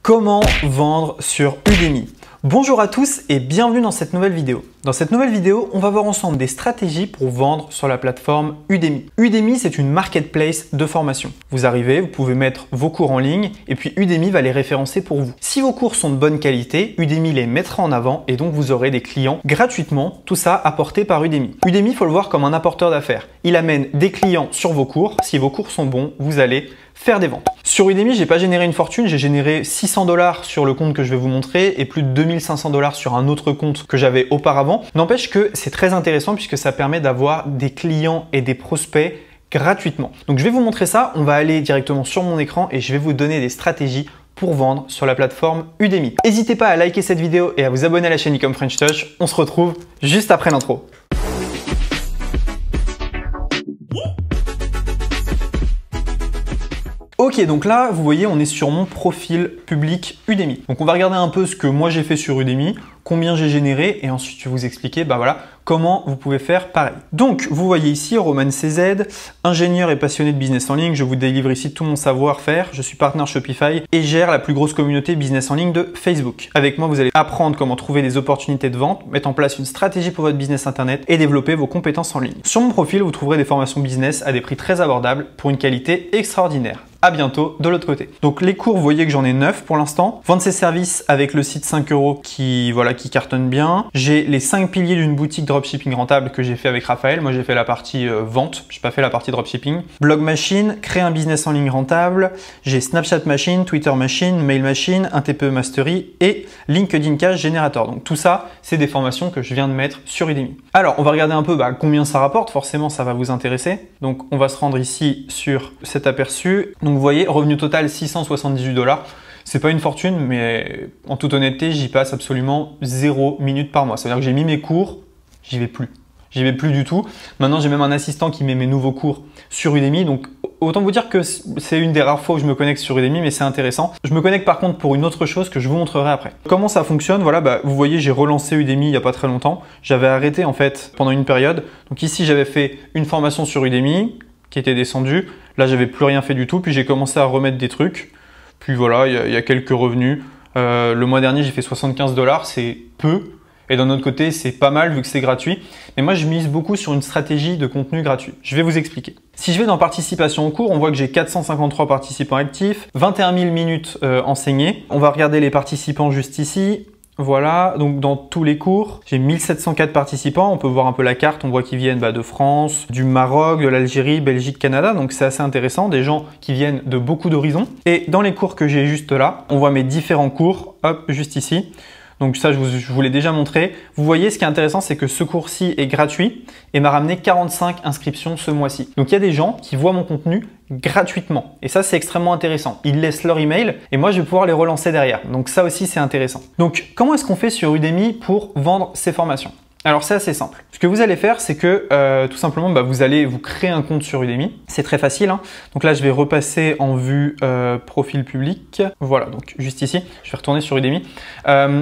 Comment vendre sur Udemy? Bonjour à tous et bienvenue dans cette nouvelle vidéo. Dans cette nouvelle vidéo, on va voir ensemble des stratégies pour vendre sur la plateforme Udemy. Udemy, c'est une marketplace de formation. Vous arrivez, vous pouvez mettre vos cours en ligne et puis Udemy va les référencer pour vous. Si vos cours sont de bonne qualité, Udemy les mettra en avant et donc vous aurez des clients gratuitement, tout ça apporté par Udemy. Udemy, il faut le voir comme un apporteur d'affaires. Il amène des clients sur vos cours. Si vos cours sont bons, vous allez faire des ventes. Sur Udemy, j'ai pas généré une fortune, j'ai généré 600 $ sur le compte que je vais vous montrer et plus de 2500 $ sur un autre compte que j'avais auparavant. N'empêche que c'est très intéressant puisque ça permet d'avoir des clients et des prospects gratuitement. Donc je vais vous montrer ça, on va aller directement sur mon écran et je vais vous donner des stratégies pour vendre sur la plateforme Udemy. N'hésitez pas à liker cette vidéo et à vous abonner à la chaîne Ecom French Touch. On se retrouve juste après l'intro. Ok, donc là, vous voyez, on est sur mon profil public Udemy. Donc on va regarder un peu ce que moi j'ai fait sur Udemy, combien j'ai généré et ensuite je vais vous expliquer comment vous pouvez faire pareil. Donc vous voyez ici Roman CZ, ingénieur et passionné de business en ligne. Je vous délivre ici tout mon savoir-faire. Je suis partenaire Shopify et gère la plus grosse communauté business en ligne de Facebook. Avec moi, vous allez apprendre comment trouver des opportunités de vente, mettre en place une stratégie pour votre business internet et développer vos compétences en ligne. Sur mon profil, vous trouverez des formations business à des prix très abordables pour une qualité extraordinaire. À bientôt de l'autre côté. Donc les cours, vous voyez que j'en ai 9 pour l'instant. Vendre ses services avec le site 5 € qui cartonne bien. J'ai les 5 piliers d'une boutique dropshipping rentable que j'ai fait avec Raphaël. Moi, j'ai fait la partie vente. Je n'ai pas fait la partie dropshipping. Blog Machine, créer un business en ligne rentable. J'ai Snapchat Machine, Twitter Machine, Mail Machine, un TPE Mastery et LinkedIn Cash Generator. Donc tout ça, c'est des formations que je viens de mettre sur Udemy. Alors, on va regarder un peu combien ça rapporte. Forcément, ça va vous intéresser. Donc, on va se rendre ici sur cet aperçu. Donc, vous voyez, revenu total 678 $. C'est pas une fortune, mais en toute honnêteté, j'y passe absolument 0 minutes par mois. C'est-à-dire que j'ai mis mes cours, j'y vais plus. J'y vais plus du tout. Maintenant, j'ai même un assistant qui met mes nouveaux cours sur Udemy. Donc, autant vous dire que c'est une des rares fois où je me connecte sur Udemy, mais c'est intéressant. Je me connecte par contre pour une autre chose que je vous montrerai après. Comment ça fonctionne? Voilà, vous voyez, j'ai relancé Udemy il n'y a pas très longtemps. J'avais arrêté en fait pendant une période. Donc ici, j'avais fait une formation sur Udemy qui était descendue. Là, j'avais plus rien fait du tout. Puis j'ai commencé à remettre des trucs. Puis voilà, il y a quelques revenus. Le mois dernier, j'ai fait 75 $. C'est peu. Et d'un autre côté, c'est pas mal vu que c'est gratuit. Mais moi, je mise beaucoup sur une stratégie de contenu gratuit. Je vais vous expliquer. Si je vais dans participation au cours, on voit que j'ai 453 participants actifs, 21 000 minutes enseignées. On va regarder les participants juste ici. Voilà, donc dans tous les cours, j'ai 1704 participants. On peut voir un peu la carte, on voit qu'ils viennent de France, du Maroc, de l'Algérie, Belgique, Canada. Donc c'est assez intéressant, des gens qui viennent de beaucoup d'horizons. Et dans les cours que j'ai juste là, on voit mes différents cours, hop, juste ici. Donc ça, je vous l'ai déjà montré. Vous voyez, ce qui est intéressant, c'est que ce cours-ci est gratuit et m'a ramené 45 inscriptions ce mois-ci. Donc il y a des gens qui voient mon contenu gratuitement. Et ça, c'est extrêmement intéressant. Ils laissent leur email et moi, je vais pouvoir les relancer derrière. Donc ça aussi, c'est intéressant. Donc, comment est-ce qu'on fait sur Udemy pour vendre ces formations? Alors c'est assez simple. Ce que vous allez faire, c'est que tout simplement, vous allez vous créer un compte sur Udemy. C'est très facile. Donc là, je vais repasser en vue profil public. Voilà, donc juste ici, je vais retourner sur Udemy.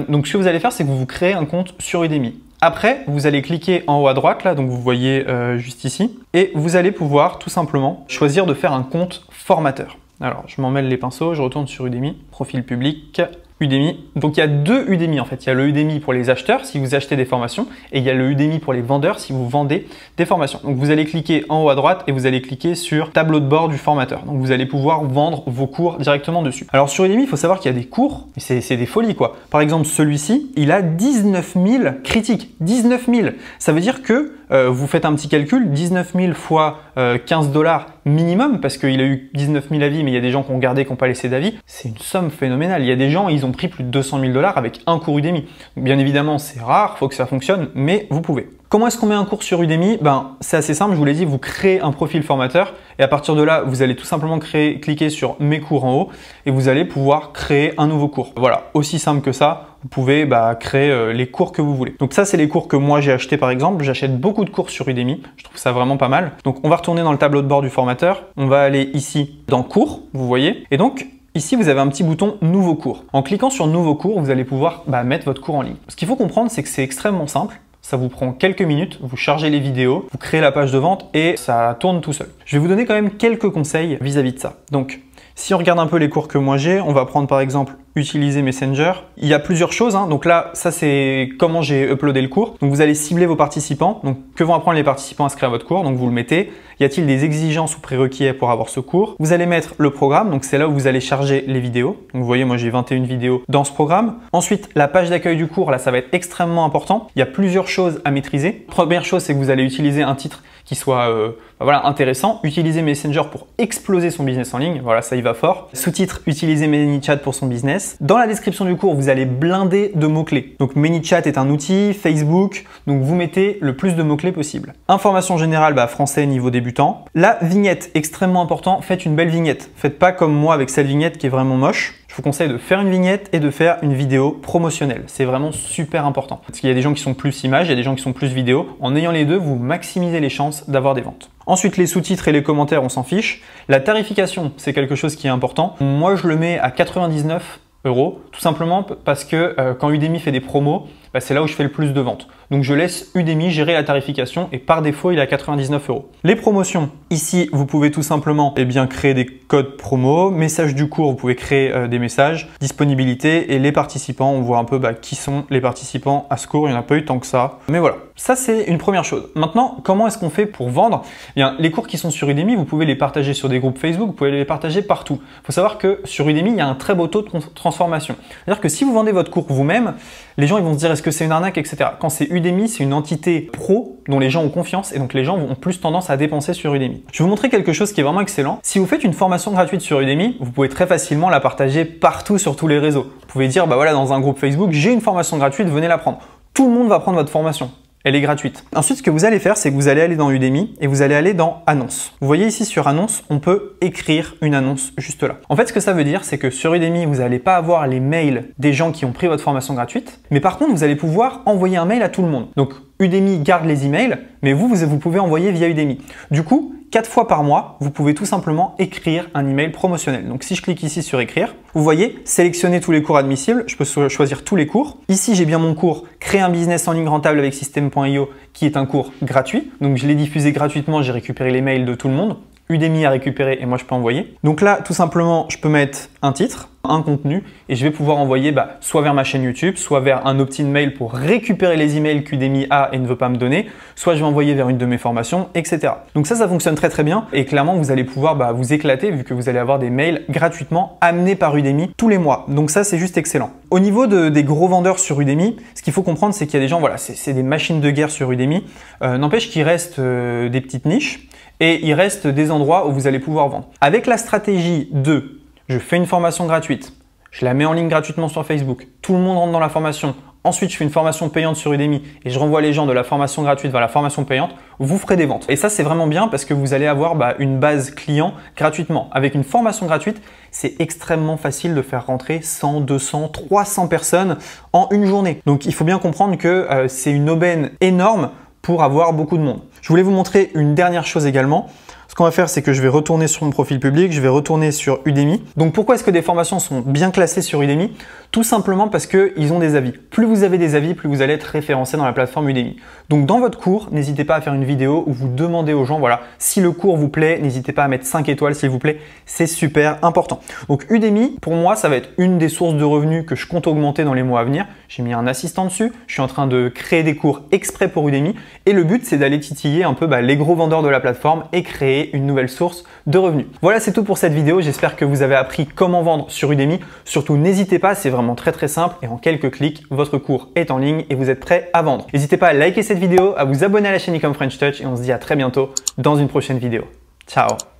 Donc ce que vous allez faire, c'est que vous vous créez un compte sur Udemy. Après, vous allez cliquer en haut à droite, là, donc vous voyez juste ici, et vous allez pouvoir tout simplement choisir de faire un compte formateur. Alors, je m'en mêle les pinceaux, je retourne sur Udemy, profil public. Udemy. Donc il y a deux Udemy en fait. Il y a le Udemy pour les acheteurs si vous achetez des formations et il y a le Udemy pour les vendeurs si vous vendez des formations. Donc vous allez cliquer en haut à droite et vous allez cliquer sur tableau de bord du formateur. Donc vous allez pouvoir vendre vos cours directement dessus. Alors sur Udemy, il faut savoir qu'il y a des cours, c'est des folies quoi. Par exemple celui-ci, il a 19 000 critiques. 19 000. Ça veut dire que vous faites un petit calcul, 19 000 fois 15 $ minimum parce qu'il a eu 19 000 avis mais il y a des gens qui ont regardé, qui n'ont pas laissé d'avis. C'est une somme phénoménale. Il y a des gens, ils ont pris plus de 200 000 $ avec un cours Udemy. Bien évidemment, c'est rare, faut que ça fonctionne, mais vous pouvez. Comment est-ce qu'on met un cours sur Udemy? C'est assez simple, je vous l'ai dit, vous créez un profil formateur et à partir de là, vous allez tout simplement cliquer sur mes cours en haut et vous allez pouvoir créer un nouveau cours. Voilà, aussi simple que ça, vous pouvez créer les cours que vous voulez. Donc ça, c'est les cours que moi j'ai achetés par exemple. J'achète beaucoup de cours sur Udemy, je trouve ça vraiment pas mal. Donc on va retourner dans le tableau de bord du formateur, on va aller ici dans cours, vous voyez, et donc ici, vous avez un petit bouton « Nouveau cours ». En cliquant sur « Nouveau cours », vous allez pouvoir mettre votre cours en ligne. Ce qu'il faut comprendre, c'est que c'est extrêmement simple. Ça vous prend quelques minutes, vous chargez les vidéos, vous créez la page de vente et ça tourne tout seul. Je vais vous donner quand même quelques conseils vis-à-vis de ça. Donc, si on regarde un peu les cours que moi j'ai, on va prendre par exemple utiliser Messenger. Il y a plusieurs choses, hein. Donc là, ça c'est comment j'ai uploadé le cours. Donc vous allez cibler vos participants. Donc que vont apprendre les participants à inscrire à votre cours? Donc vous le mettez. Y a-t-il des exigences ou prérequis pour avoir ce cours? Vous allez mettre le programme. Donc c'est là où vous allez charger les vidéos. Donc vous voyez, moi j'ai 21 vidéos dans ce programme. Ensuite, la page d'accueil du cours, là ça va être extrêmement important. Il y a plusieurs choses à maîtriser. Première chose, c'est que vous allez utiliser un titre qui soit voilà, intéressant. Utiliser Messenger pour exploser son business en ligne. Voilà, ça y va fort. Sous-titre, utiliser ManyChat pour son business. Dans la description du cours, vous allez blinder de mots-clés. Donc ManyChat est un outil, Facebook. Donc vous mettez le plus de mots-clés possible. Information générale, français niveau débutant. La vignette, extrêmement important. Faites une belle vignette. Faites pas comme moi avec cette vignette qui est vraiment moche. Je vous conseille de faire une vignette et de faire une vidéo promotionnelle. C'est vraiment super important. Parce qu'il y a des gens qui sont plus images, il y a des gens qui sont plus vidéo. En ayant les deux, vous maximisez les chances d'avoir des ventes. Ensuite, les sous-titres et les commentaires, on s'en fiche. La tarification, c'est quelque chose qui est important. Moi, je le mets à 99 €, tout simplement parce que quand Udemy fait des promos, c'est là où je fais le plus de ventes. Donc je laisse Udemy gérer la tarification et par défaut, il est à 99 €. Les promotions, ici, vous pouvez tout simplement créer des codes promo, message du cours, vous pouvez créer des messages, disponibilité et les participants, on voit un peu qui sont les participants à ce cours, il n'y en a pas eu tant que ça. Mais voilà, ça c'est une première chose. Maintenant, comment est-ce qu'on fait pour vendre? Les cours qui sont sur Udemy, vous pouvez les partager sur des groupes Facebook, vous pouvez les partager partout. Il faut savoir que sur Udemy, il y a un très beau taux de transformation. C'est-à-dire que si vous vendez votre cours vous-même, les gens ils vont se dire est-ce que c'est une arnaque, etc. Quand c'est Udemy, c'est une entité pro dont les gens ont confiance et donc les gens ont plus tendance à dépenser sur Udemy. Je vais vous montrer quelque chose qui est vraiment excellent. Si vous faites une formation gratuite sur Udemy, vous pouvez très facilement la partager partout sur tous les réseaux. Vous pouvez dire voilà, dans un groupe Facebook, j'ai une formation gratuite, venez la prendre. Tout le monde va prendre votre formation. Elle est gratuite. Ensuite, ce que vous allez faire, c'est que vous allez aller dans Udemy et vous allez aller dans Annonces. Vous voyez ici sur Annonces, on peut écrire une annonce juste là. En fait, ce que ça veut dire, c'est que sur Udemy, vous n'allez pas avoir les mails des gens qui ont pris votre formation gratuite, mais par contre, vous allez pouvoir envoyer un mail à tout le monde. Donc, Udemy garde les emails, mais vous pouvez envoyer via Udemy. Du coup, 4 fois par mois, vous pouvez tout simplement écrire un email promotionnel. Donc si je clique ici sur écrire, vous voyez, sélectionner tous les cours admissibles, je peux choisir tous les cours. Ici, j'ai bien mon cours Créer un business en ligne rentable avec System.io qui est un cours gratuit. Donc je l'ai diffusé gratuitement, j'ai récupéré les mails de tout le monde. Udemy a récupéré et moi je peux envoyer. Donc là, tout simplement, je peux mettre un titre, un contenu et je vais pouvoir envoyer soit vers ma chaîne YouTube, soit vers un opt-in mail pour récupérer les emails qu'Udemy a et ne veut pas me donner, soit je vais envoyer vers une de mes formations, etc. Donc ça fonctionne très très bien et clairement vous allez pouvoir vous éclater vu que vous allez avoir des mails gratuitement amenés par Udemy tous les mois. Donc ça c'est juste excellent. Au niveau des gros vendeurs sur Udemy, ce qu'il faut comprendre c'est qu'il y a des gens, c'est des machines de guerre sur Udemy, n'empêche qu'il reste des petites niches et il reste des endroits où vous allez pouvoir vendre. Avec la stratégie de je fais une formation gratuite, je la mets en ligne gratuitement sur Facebook, tout le monde rentre dans la formation, ensuite je fais une formation payante sur Udemy et je renvoie les gens de la formation gratuite vers la formation payante, vous ferez des ventes. Et ça c'est vraiment bien parce que vous allez avoir une base client gratuitement. Avec une formation gratuite, c'est extrêmement facile de faire rentrer 100, 200, 300 personnes en une journée. Donc il faut bien comprendre que c'est une aubaine énorme pour avoir beaucoup de monde. Je voulais vous montrer une dernière chose également. Ce qu'on va faire, c'est que je vais retourner sur mon profil public, je vais retourner sur Udemy. Donc pourquoi est-ce que des formations sont bien classées sur Udemy? Tout simplement parce qu'ils ont des avis. Plus vous avez des avis, plus vous allez être référencé dans la plateforme Udemy. Donc dans votre cours, n'hésitez pas à faire une vidéo où vous demandez aux gens, si le cours vous plaît, n'hésitez pas à mettre 5 étoiles s'il vous plaît, c'est super important. Donc Udemy, pour moi, ça va être une des sources de revenus que je compte augmenter dans les mois à venir. J'ai mis un assistant dessus, je suis en train de créer des cours exprès pour Udemy et le but c'est d'aller titiller un peu les gros vendeurs de la plateforme et créer une nouvelle source de revenus. Voilà, c'est tout pour cette vidéo. J'espère que vous avez appris comment vendre sur Udemy. Surtout, n'hésitez pas, c'est vraiment très très simple et en quelques clics, votre cours est en ligne et vous êtes prêt à vendre. N'hésitez pas à liker cette vidéo, à vous abonner à la chaîne Ecom French Touch et on se dit à très bientôt dans une prochaine vidéo. Ciao!